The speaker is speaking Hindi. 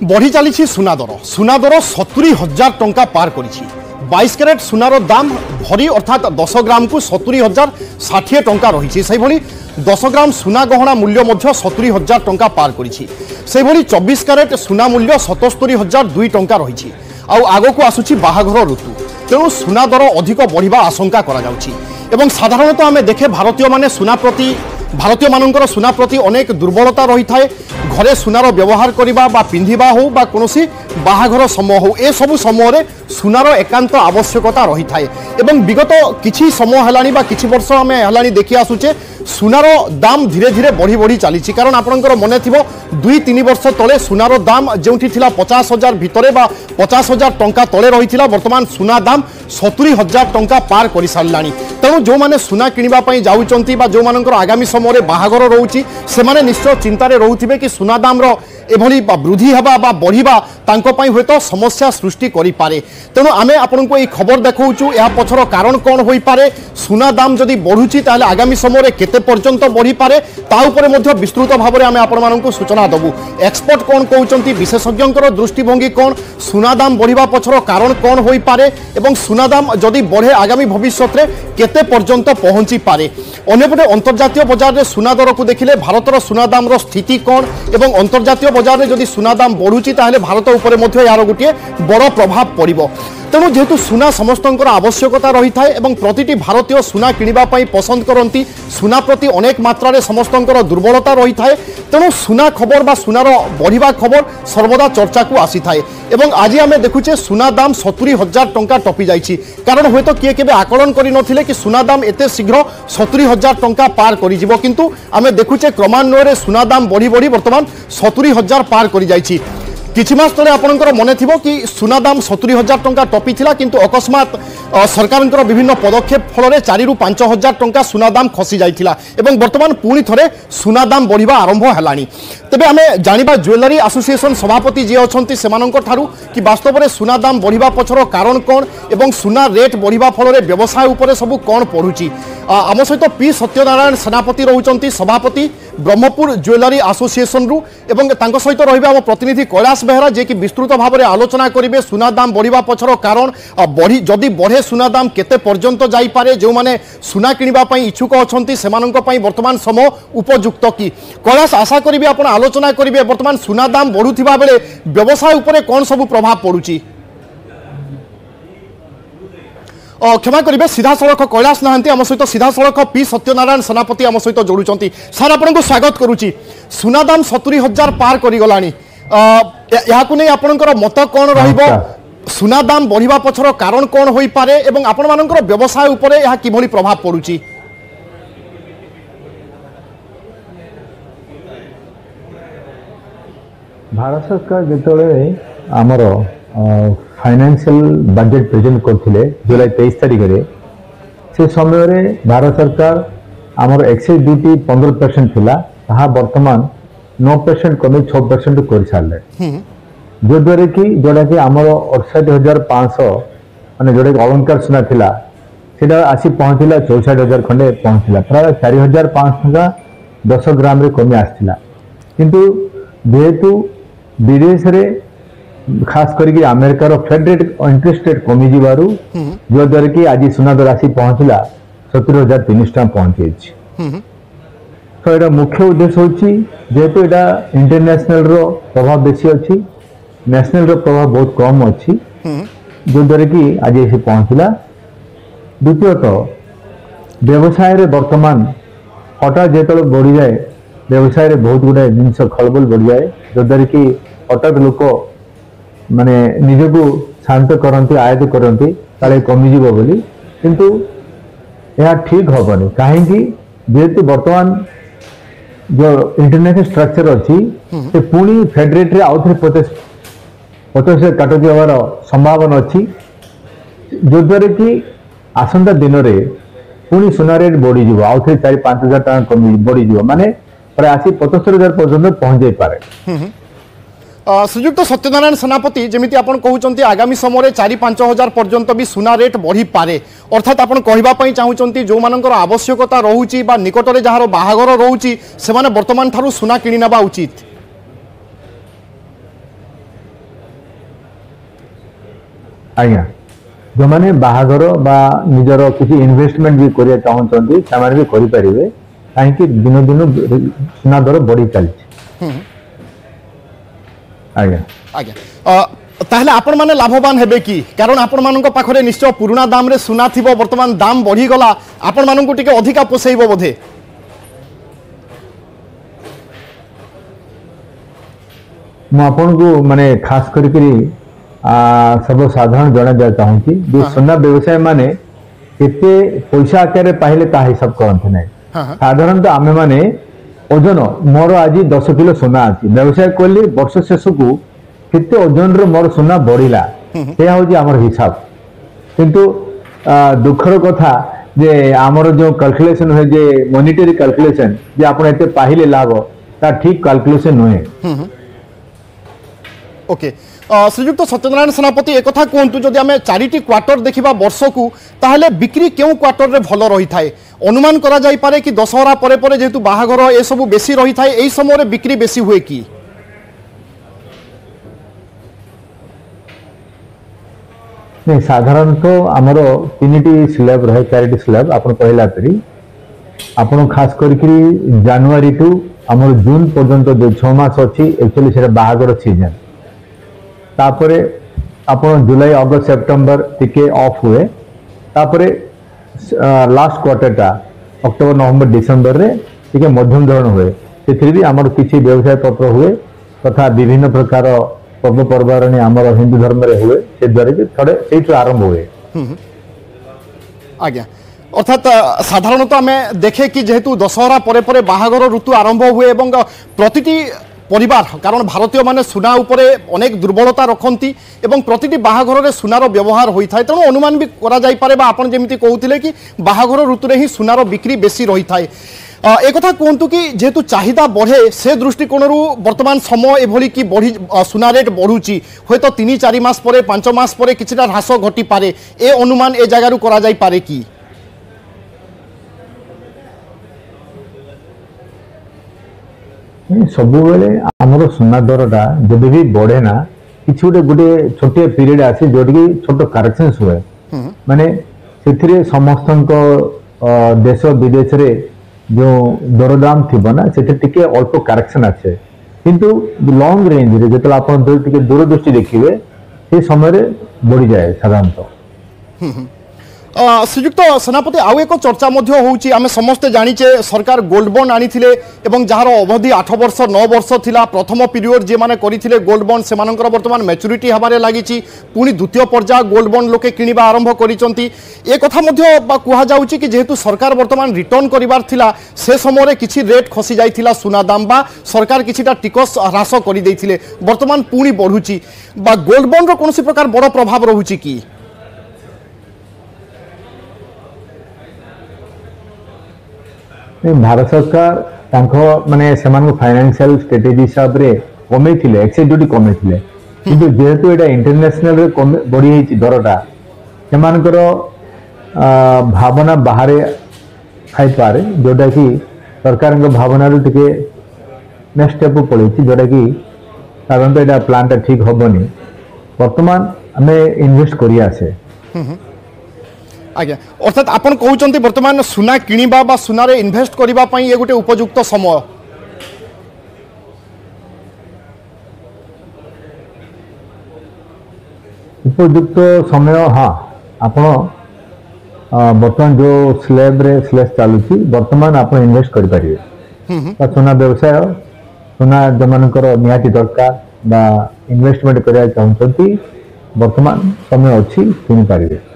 बढ़ी चली सुना दर 70,000 टंका पार कर 22 कैरेट सुनार दाम भरी अर्थात 10 ग्राम को 70,000 60 टंका रही से 10 ग्राम सुना गहना मूल्य 70,000 टंका पार कर 24 कैरेट सुना मूल्य 77,002 टंका रही आग को आसूची बाहाघर ऋतु तेणु सुना दर अधिक बढ़िबा आशंका करा जाउची एवं साधारणतः आम देखे भारतीय माने सुना प्रति भारतीय मानकर सुना प्रति अनेक दुर्बलता रही थाए घरे सुनार व्यवहार करबा बा पिंधिबा हो बा कोनोसी बाहाघर समय हो ए सबु समय रे सुनार एकांत आवश्यकता रही थाए एवं विगत किछि समय हलानी बा किछि वर्ष आमे हलानी देखि आसुचे सुनार दाम धीरे धीरे बढ़ी बढ़ी चली कारण आपनकर मने थिबो 2-3 वर्ष तले सुनार दाम जेउठी थिला 50,000 भितरे बा 50,000 टंका तले रही थिला वर्तमान सुना दाम 70,000 टंका पार कर सारलानी तेणु जो माने सुना किनिबा पई जाउचंती बा जो मानकर आगामी समय रे बाहाघर रहउची से माने निश्चय चिंता रे रहउथिबे कि सुना दाम रो एभली वृद्धि हवा बा बढ़िबा तांको पई होय तो समस्या सृष्टि करि पारे तेणु आमे आपनको ए खबर देखौचु या पछर कारण कोन होई पारे सुना दाम जदि बढ़ुची ताले आगामी समय रे केते पर्यंत बढ़ी पारे ता उपरे मध्ये विस्तृत भाव में आमे आपण माननको सूचना दबु एक्सपर्ट कोन कहउचंती विशेषज्ञकर दृष्टिभंगी कोन सुना दाम बढ़िबा पछर कारण कोन होई पारे एवं सुना दाम जदि बढ़े आगामी भविष्य रे केते पर्यंत पहुंची पारे अन्यपटे अंतर्जातीय बाजार रे सुना दर को देखिले भारतर सुना दाम रो स्थिति कोन एवं अंतर्जातीय बाजार रे जदि सुना दाम बढ़ुची ताहले भारत उपरे मध्ये यार गोटे बड़ प्रभाव पड़िबो तेणु जेहेतु सुना समस्तंकर आवश्यकता रही थाए एवं प्रतिटी भारतीय सुना किनिबा पई पसंद करती सुना प्रति अनेक मात्रा समस्तंकर दुर्बलता रही थाए तेणु सुना खबर बा सुनार बढ़िबा खबर सर्वदा चर्चा को आसी थाए एवं आज आमे देखुचे सुना दाम 70,000 टंका टपी जाइछि कारण होय तो किए केबे आकलन करि नथिले कि सुना दाम एते शीघ्र 70,000 टंका पार करि जिवो किंतु आमे देखुचे क्रमान्वय रे सुना दाम बढ़ी बढ़ी वर्तमान 70,000 पार करि जाइछि किछि मास तले आपनकर मने थिबो कि सुना दाम 70,000 टंका टपी थिला किंतु अकस्मात सरकारंकर विभिन्न पदक्षेप फल 4 ରୁ 5,000 टंका सुना दाम खसी जाइथिला एवं वर्तमान पुणी थरे सुना दाम बढ़िबा आरंभ हलानी तेबे आमे जानिबा ज्वेलरी एसोसिएशन सभापति जे अछंती सेमानंकर थारु कि वास्तव में सुना दाम बढ़िबा पछर कारण कोन एवं सुना रेट बढ़िबा फल व्यवसाय उपरे सब कोन पडुची आम सहित पी सत्यनारायण सेनापति रहउचंती सभापति ब्रह्मपुर ज्वेलरी एसोसिएशन रु एवं तांको सहित रहिबा आम प्रतिनिधि कैलाश बेहरा जे कि विस्तृत भाव में आलोचना करेंगे सुना दाम बढ़िबा पछर कारण बढ़ी जदि बढ़े सुना दाम केते पर्यंत जाई पारे जो माने सुना किनिबा पई इच्छुक अछंती सेमानंक पई वर्तमान समय उपयुक्त कि कैलाश आशा करिवे आपण आलोचना करिवे वर्तमान सुना दाम बढ़ुथिबा बेले व्यवसाय उपरे कोन सब प्रभाव पडुची क्षमा करेंगे सीधा सड़क कैलाश नहांती आम सहित सीधा सड़क पी सत्यनारायण सेनापति आम सहित जोड़ुंट सार आपन को स्वागत करुच्ची सुना दाम 70,000 पार करिगलानी नहीं आपनकर मत कौन रहिबो सुना दाम बढ़िबा पछर कारण कौन होई पारे एवं आपण मानकर व्यवसाय उपरे यह किभली प्रभाव पडुची भारत सरकार जेतले हमर फाइनेंशियल बजेट प्रेजेंट करथिले जुलाई 23 तारिख रे से समय रे भारत सरकार हमर एक्साइज ड्यूटी 15% थिला ताहा वर्तमान 9% कमी 6% कर सारे जो द्वारा कि जोड़ा कि आमर 68,500 माने जोड़ा अलंकार सुना थिला सेटा आसी पहुंचला 64,000 खंडे पहुंचला प्राय 4,500 टका 10 ग्राम रे कमी आस्थिला किंतु जेहेतु विदेश रे खास करके अमेरिका रो फेड रेट इंटरेस्ट रेट कमी जिबारु जो द्वारा कि आज सुना दर आसी पहुंचला 70,300 टका पहुंची तो यहाँ मुख्य उद्देश्य होची जेहेतु यहाँ इंटरनेशनल रो प्रभाव बेसी अच्छी नेशनल रो प्रभाव बहुत कम अच्छी जो द्वारा कि आज ये पहुंचला द्वितीयतः व्यवसाय रे वर्तमान हठात जो बढ़ी जाए व्यवसाय रे बहुत गुड़ा जिनस खलबल बढ़ी जाए जो द्वारा कि हठात लोक माने निजको शांत करती आयत करती काले कमिज बोली किंतु यह ठीक हेनी कहीं जेहेतु वर्तमान जो इंटरनेशनल स्ट्रक्चर अच्छी से पुणी फेड रेट रे आउ थे 50 काट जबार संभावना अच्छी जो द्वारा कि आसंता दिन रे पुणी सुना रेट बढ़ी जीव आउ थे 4-5,000 टका कमी बढ़ी जीव माने प्राय आसी 75,000 पर्यंत पहुंच जाई पारे श्रीयुक्त सत्यनारायण सेनापति जमीती आपन कहउचंती आगामी समय 4-5 हजार पर्यंत भी सुना रेट बढ़ी पारे अर्थात आपन कहबा पई चाहउचंती जो मानकर आवश्यकता रहउची बा निकटरे जहार बाहागर रहउची से माने वर्तमान थारु सुना किनि नबा उचित आज्ञा जो मैंने बाहागर बा निजर किसी इन्वेस्टमेंट भी करिया चाहते से भी करें कहीं दिन दिन सुना दर बढ़ी चली आज्ञा आज्ञा ताहले आपण माने लाभवान हेबे कि कारण आपण मानक पाखरे निश्चय पुराना दाम रे सुना थिबो वर्तमान दाम बढ़ी गला आपण मानक टिके अधिका पोसेइबो बोधे मु आपन को माने खास करके सब साधारण जना जा चाहूँगी जो सुना व्यवसाय माने केते पैसा आकार पाइले ता हिसाब करते ना साधारणतः आम मैंने ओजन मोर आज 10 किलो सोना अच्छी व्यवसाय कली वर्ष शेष को केते ओजन रे मोर सोना बढ़िला से हूँ आमर हिसाब किंतु दुखर कथा जे आमर जो कैलकुलेशन हुए जे मॉनिटरी कैलकुलेशन जे आपण एते पाहिले लाभ ता ठीक कैलकुलेशन नुहे ओके श्रीजुक्त सत्यनारायण सेनापति एक कथा कहतु जदि आम 4टी क्वार्टर देखा वर्ष को ताहले बिक्री क्यों क्वार्टर रे भल रही थाए अनुमान करा जाई पारे कि दशहरा परे परे जेतु बाहागर ए सब बेसी रही थाए एई समय रे बिक्री बेसी हुए कि नहीं साधारणतः आमर 3टी स्लैब रहे 4टी स्लैब आपन कहला परी आपन खास करके जनवरी टू आमर जून पर्यंत जो 6 मास अछि एक्चुअली से बाहागर सीजन तापरे आपन जुलाई अगस्त सेप्टेम्बर टिके ऑफ हुए तापरे लास्ट क्वार्टर टा अक्टोबर नवंबर डिसेम्बर रे टिके मध्यम धरण हुए से भी आमर किसी व्यवसाय पत्र हुए तथा विभिन्न प्रकार पर्वपर्वाणी आमर हिंदू धर्म रे हुए से द्वारा भी थोड़े से आरंभ हुए आज्ञा अर्थात साधारणतः आम देखे कि जेहेतु दशहरा परे परे बाहागर ऋतु आरंभ हुए एवं प्रतिटी परिवार कारण भारतीय माने सुना उपरे अनेक दुर्बलता रखती एवं प्रतिटी बाहाघर सुनार व्यवहार होता है तेणु अनुमान भी करा जाई पारे बा आपण जेमिति कहउथिले कि बाहाघर ऋतुरे ही सुनार बिक्री बेसी रही थाए एक कथा कहतु कि जेहेतु चाहिदा बढ़े से दृष्टिकोण वर्तमान समय एभली कि बढ़ी सुना रेट बढ़ुची हे तो 3-4 मास परे 5 मास परे किछिटा ह्रास घटी पारे ए अनुमान ए जगारु करा जाई पारे कि सब बेले आमर सुना दरटा जब भी बढ़े ना किसी गोटे छोटे पीरियड आसे जो छोट करेक्शन हुए माने से समस्त देश विदेश रे जो दरदाम थी ना से अल्प करेक्शन आसे किंतु लॉन्ग रेंज रे जो आप दूरदृष्टि देखिए से समय बढ़ी जाए साधारणतः श्रीजुक्त सेनापति आउ एक चर्चा होउची आमे समस्ते जानिचे सरकार गोल्ड बॉन्ड आनीथिले एवं जहार अवधि 8 वर्ष 9 वर्ष थिला प्रथम पीरियड जे माने करिथिले गोल्ड बॉन्ड सेमानकर वर्तमान मैच्योरिटी हबारे लागिची पुनी द्वितीय पर्याय गोल्ड बॉन्ड लोके किनिबा आरंभ करिसंती ए कथा मध्ये कुहा जाउची कि जेहेतु सरकार वर्तमान रिटर्न करिवार थिला से समय रे किछि रेट खसी जाइथिला सुना दाम बा सरकार किछिटा टिकस ह्रास करि दैथिले वर्तमान पुनी बढ़ुची बा गोल्ड बॉन्ड रो कोनोसी प्रकार बड़ प्रभाव रहुची कि भारत सरकार माने फाइनेंशियल स्ट्रेटेजी हिसाब रे कमे थिले एक्साइज ड्यूटी कमे थिले किंतु जेहेतु एटा इंटरनेशनल रे बढ़ी हेची दरटा सेमानकर भावना बाहर खाई पारे जोटा कि सरकार भावना रू टिके नेक्स्ट स्टेप पड़े जोटा कि साधारणतः एटा प्लान टा ठीक हबनी वर्तमान आमे इन्वेस्ट करी आसे आज्ञा अर्थात आपन कहउचंती वर्तमान सुना किनिबा बा सुना रे इन्वेस्ट करिबा पई ए गोटे उपयुक्त समय उपयुक्त समय हाँ आपण वर्तमान जो स्लैब रे स्लैश चालुची वर्तमान आपण इन्वेस्ट करि परिबे सुना व्यवसाय सुना जमानकर निहाती दरकार बा इन्वेस्टमेंट करिया चाहउचंती वर्तमान समय अछि किनि परिबे।